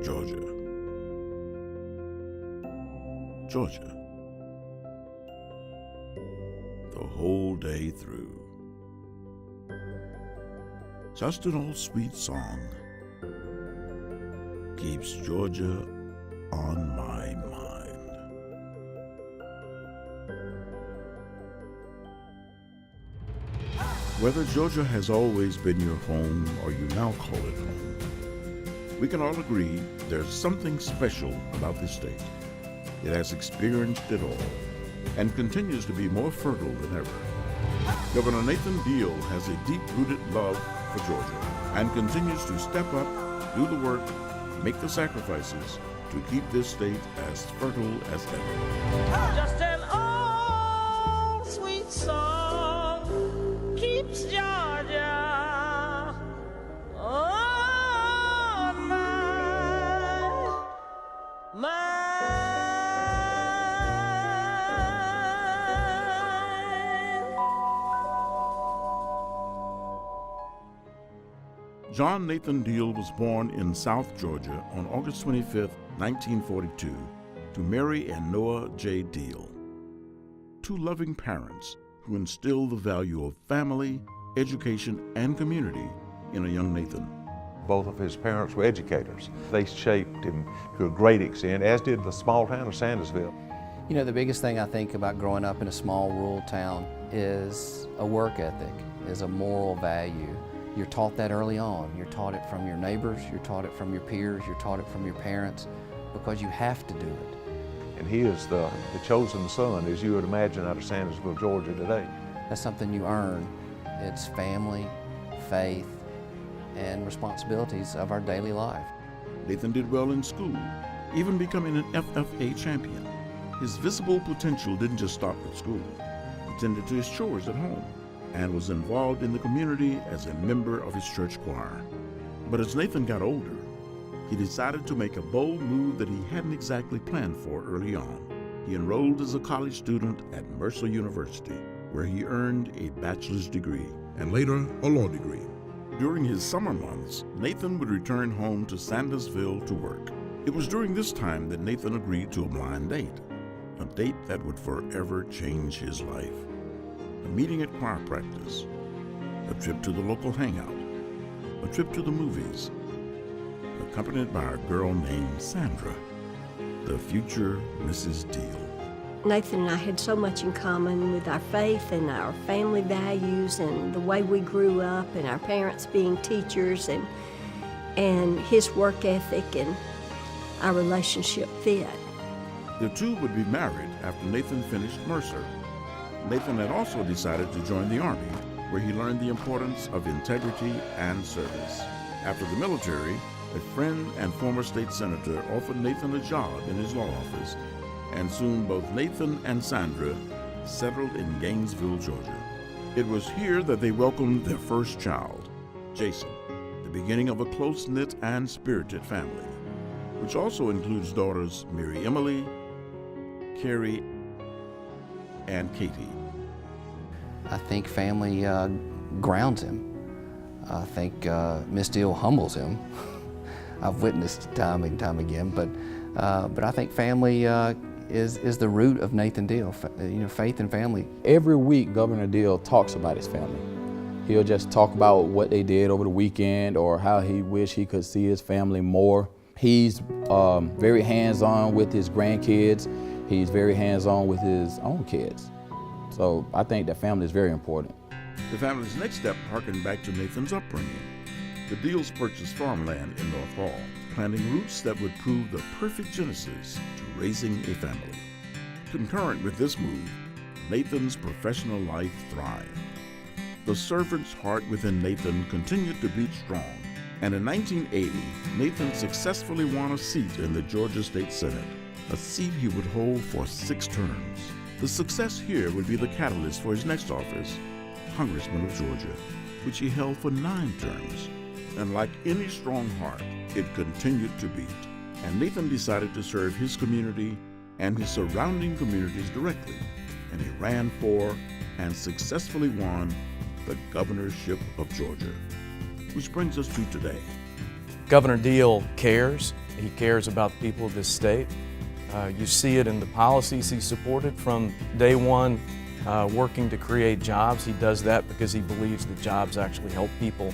Georgia. Georgia. The whole day through. Just an old sweet song keeps Georgia on my mind. Whether Georgia has always been your home or you now call it home, we can all agree there's something special about this state. It has experienced it all and continues to be more fertile than ever. Governor Nathan Deal has a deep-rooted love for Georgia and continues to step up, do the work, make the sacrifices to keep this state as fertile as ever. Just an old sweet song keeps Georgia on my mind. John Nathan Deal was born in South Georgia on August 25, 1942, to Mary and Noah J. Deal. Two loving parents who instilled the value of family, education, and community in a young Nathan. Both of his parents were educators. They shaped him to a great extent, as did the small town of Sandersville. You know, the biggest thing I think about growing up in a small rural town is a work ethic, is a moral value. You're taught that early on. You're taught it from your neighbors, you're taught it from your peers, you're taught it from your parents, because you have to do it. And he is the chosen son, as you would imagine, out of Sandersville, Georgia today. That's something you earn. It's family, faith, and responsibilities of our daily life. Nathan did well in school, even becoming an FFA champion. His visible potential didn't just stop at school. He tended to his chores at home and was involved in the community as a member of his church choir. But as Nathan got older, he decided to make a bold move that he hadn't exactly planned for early on. He enrolled as a college student at Mercer University, where he earned a bachelor's degree and later a law degree. During his summer months, Nathan would return home to Sandersville to work. It was during this time that Nathan agreed to a blind date, a date that would forever change his life. A meeting at choir practice, a trip to the local hangout, a trip to the movies, accompanied by a girl named Sandra, the future Mrs. Deal. Nathan and I had so much in common with our faith and our family values and the way we grew up and our parents being teachers and his work ethic, and our relationship fit. The two would be married after Nathan finished Mercer. Nathan had also decided to join the Army, where he learned the importance of integrity and service. After the military, a friend and former state senator offered Nathan a job in his law office, and soon both Nathan and Sandra settled in Gainesville, Georgia. It was here that they welcomed their first child, Jason, the beginning of a close-knit and spirited family, which also includes daughters Mary Emily, Carrie, and Katie. I think family grounds him. I think Miss Deal humbles him. I've witnessed time and time again, but I think family is the root of Nathan Deal. Faith and family. Every week, Governor Deal talks about his family. He'll just talk about what they did over the weekend or how he wished he could see his family more. He's very hands-on with his grandkids. He's very hands-on with his own kids. So I think that family is very important. The family's next step harkened back to Nathan's upbringing. The Deals purchased farmland in North Hall, planting roots that would prove the perfect genesis to raising a family. Concurrent with this move, Nathan's professional life thrived. The servant's heart within Nathan continued to beat strong, and in 1980, Nathan successfully won a seat in the Georgia State Senate, a seat he would hold for 6 terms. The success here would be the catalyst for his next office, Congressman of Georgia, which he held for 9 terms. And like any strong heart, it continued to beat. And Nathan decided to serve his community and his surrounding communities directly. And he ran for and successfully won the governorship of Georgia. Which brings us to today. Governor Deal cares. He cares about the people of this state. You see it in the policies he supported from day one, working to create jobs. He does that because he believes that jobs actually help people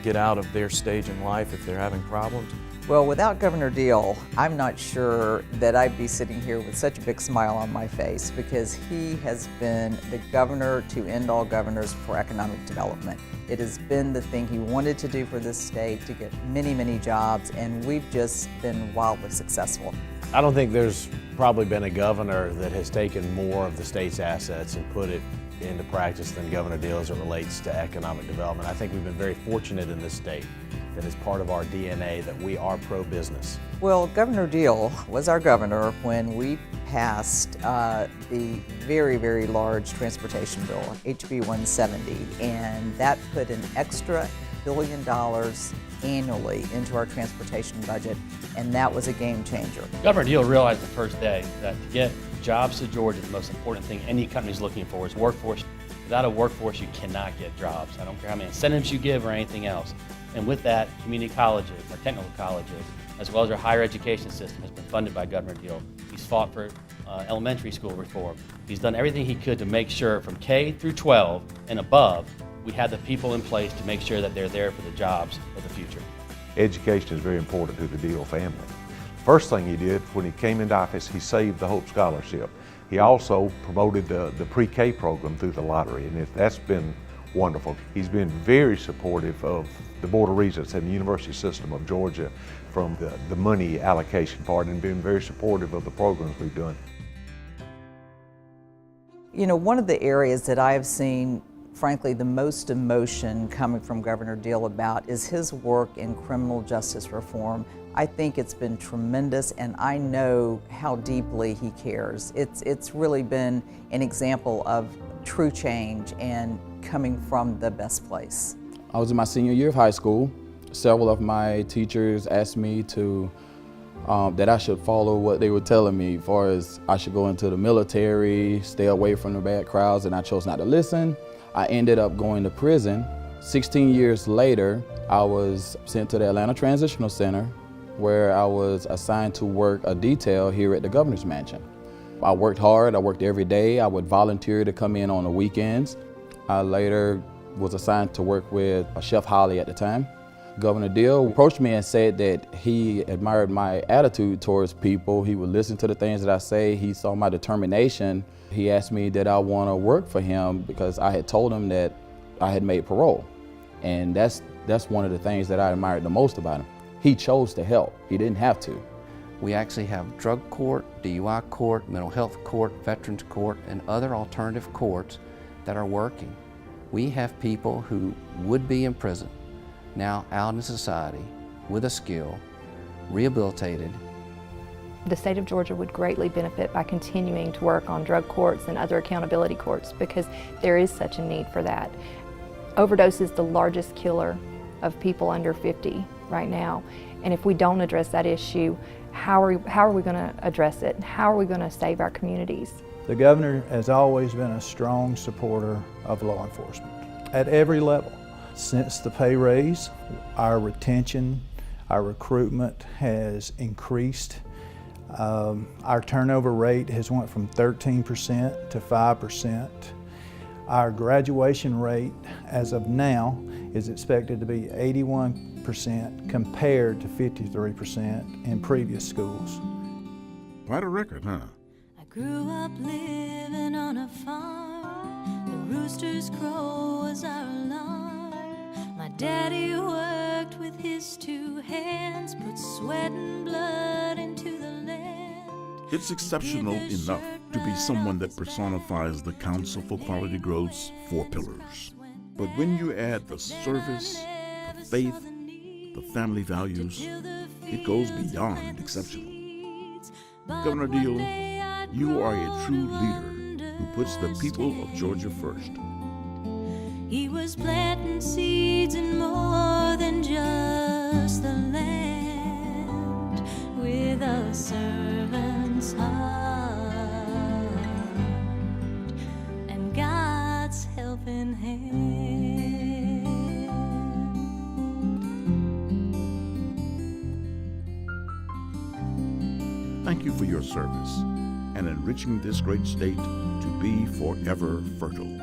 get out of their stage in life if they're having problems. Well, without Governor Deal, I'm not sure that I'd be sitting here with such a big smile on my face, because he has been the governor to end all governors for economic development. It has been the thing he wanted to do for this state, to get many, many jobs, and we've just been wildly successful. I don't think there's probably been a governor that has taken more of the state's assets and put it into practice than Governor Deal as it relates to economic development. I think we've been very fortunate in this state that is part of our DNA that we are pro-business. Well, Governor Deal was our governor when we passed the very, very large transportation bill, HB 170, and that put an extra $1 billion annually into our transportation budget, and that was a game changer. Governor Deal realized the first day that to get jobs to Georgia, the most important thing any company is looking for is workforce. Without a workforce, you cannot get jobs. I don't care how many incentives you give or anything else. And with that, community colleges, our technical colleges, as well as our higher education system has been funded by Governor Deal. He's fought for elementary school reform. He's done everything he could to make sure from K through 12 and above, we have the people in place to make sure that they're there for the jobs of the future. Education is very important to the Deal family. First thing he did when he came into office, he saved the Hope Scholarship. He also promoted the pre-K program through the lottery, and that's been wonderful. He's been very supportive of the Board of Regents and the University System of Georgia from the money allocation part, and been very supportive of the programs we've done. You know, one of the areas that I have seen, frankly, the most emotion coming from Governor Deal about is his work in criminal justice reform. I think it's been tremendous, and I know how deeply he cares. It's really been an example of true change and coming from the best place. I was in my senior year of high school. Several of my teachers asked me to that I should follow what they were telling me, as far as I should go into the military, stay away from the bad crowds, and I chose not to listen. I ended up going to prison. 16 years later, I was sent to the Atlanta Transitional Center, where I was assigned to work a detail here at the Governor's Mansion. I worked hard, I worked every day. I would volunteer to come in on the weekends. I later was assigned to work with Chef Holly at the time. Governor Deal approached me and said that he admired my attitude towards people. He would listen to the things that I say. He saw my determination. He asked me did I want to work for him, because I had told him that I had made parole. And that's one of the things that I admired the most about him. He chose to help. He didn't have to. We actually have drug court, DUI court, mental health court, veterans court, and other alternative courts that are working. We have people who would be in prison now out in society with a skill, rehabilitated. The state of Georgia would greatly benefit by continuing to work on drug courts and other accountability courts, because there is such a need for that. Overdose is the largest killer of people under 50 right now, and if we don't address that issue, how are we going to address it? How are we going to save our communities? The governor has always been a strong supporter of law enforcement at every level. Since the pay raise, our retention, our recruitment has increased. Our turnover rate has went from 13% to 5%. Our graduation rate as of now is expected to be 81% compared to 53% in previous schools. Quite a record, huh? I grew up living on a farm. The rooster's crow was our alarm. My daddy worked with his two hands, put sweat and blood into the land. It's exceptional enough to be someone that personifies the Council for Quality Growth's 4 pillars. But when you add the service, the faith, the family values, it goes beyond exceptional. Governor Deal, you are a true leader who puts the people of Georgia first. He was planting seeds in more than just the land, with a servant's heart and God's helping hand. Thank you for your service and enriching this great state to be forever fertile.